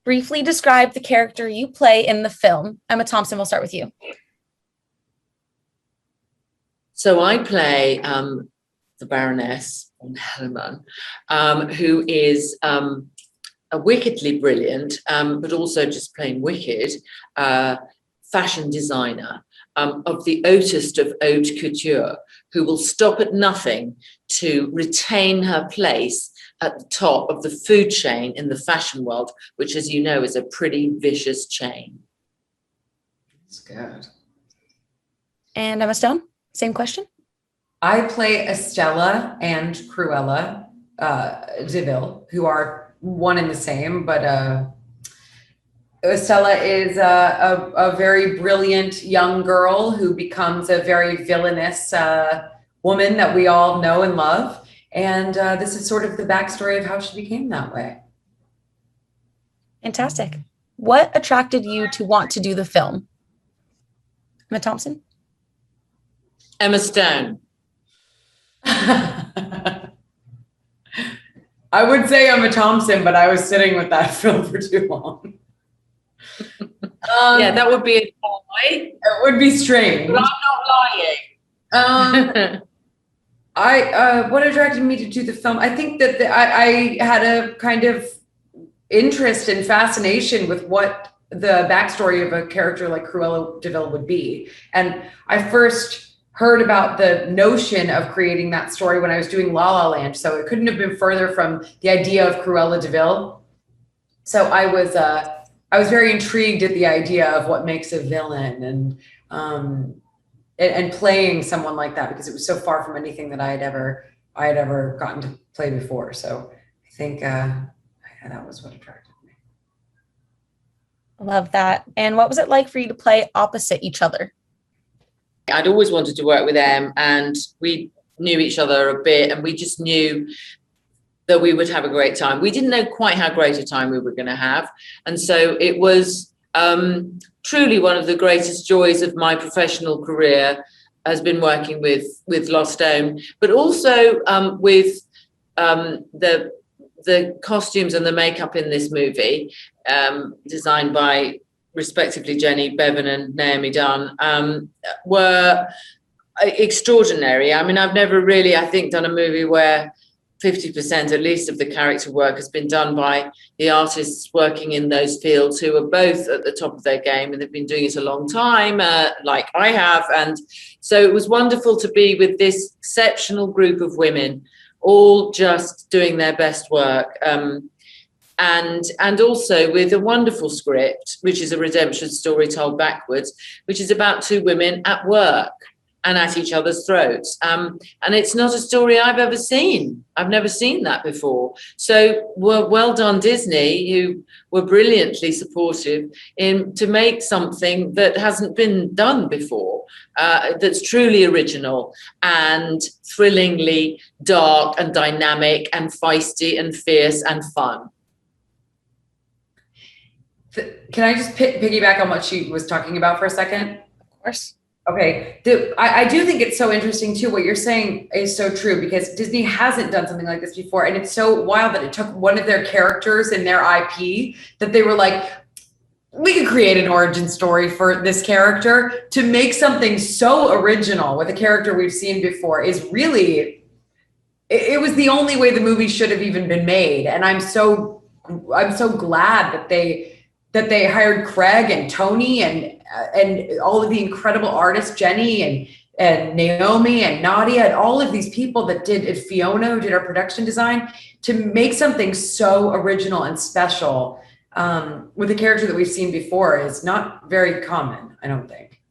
Briefly describe the character you play in the film. Emma Thompson, we'll start with you. So I play the Baroness von Hellemann, who is a wickedly brilliant, but also just plain wicked, fashion designer of the hautest of haute couture, who will stop at nothing to retain her place at the top of the food chain in the fashion world, which, as you know, is a pretty vicious chain. That's good. And Emma Stone, same question. I play Estella and Cruella DeVille, who are one and the same, but Estella is a very brilliant young girl who becomes a very villainous woman that we all know and love. And this is sort of the backstory of how she became that way. Fantastic. What attracted you to want to do the film? Emma Thompson? Emma Stone. I would say Emma Thompson, but I was sitting with that film for too long. Yeah, that would be a lie. It would be strange. But I'm not lying. What attracted me to do the film? I think that I had a kind of interest and fascination with what the backstory of a character like Cruella DeVille would be. And I first heard about the notion of creating that story when I was doing La La Land. So it couldn't have been further from the idea of Cruella DeVille. So I was very intrigued at the idea of what makes a villain and playing someone like that, because it was so far from anything that I had ever gotten to play before. So I think that was what attracted me. Love that. And what was it like for you to play opposite each other? I'd always wanted to work with Em, and we knew each other a bit, and we just knew that we would have a great time. We didn't know quite how great a time we were going to have. And so it was truly one of the greatest joys of my professional career has been working with Lost Stone, but also with the costumes and the makeup in this movie, designed by respectively Jenny Bevan and Naomi Dunn, were extraordinary. I mean, I've never really, I think, done a movie where 50% at least of the character work has been done by the artists working in those fields, who are both at the top of their game, and they've been doing it a long time, like I have. And so it was wonderful to be with this exceptional group of women, all just doing their best work. And also with a wonderful script, which is a redemption story told backwards, which is about two women at work and at each other's throats. And it's not a story I've ever seen. I've never seen that before. So well done, Disney, who were brilliantly supportive to make something that hasn't been done before, that's truly original and thrillingly dark and dynamic and feisty and fierce and fun. Can I just piggyback on what she was talking about for a second? Of course. Okay. I do think it's so interesting too. What you're saying is so true, because Disney hasn't done something like this before. And it's so wild that it took one of their characters in their IP that they were like, we could create an origin story for this character. To make something so original with a character we've seen before is really, it was the only way the movie should have even been made. And I'm so glad that they hired Craig and Tony and all of the incredible artists, Jenny and Naomi and Nadia, and all of these people that did Fiona, who did our production design, to make something so original and special with a character that we've seen before is not very common, I don't think.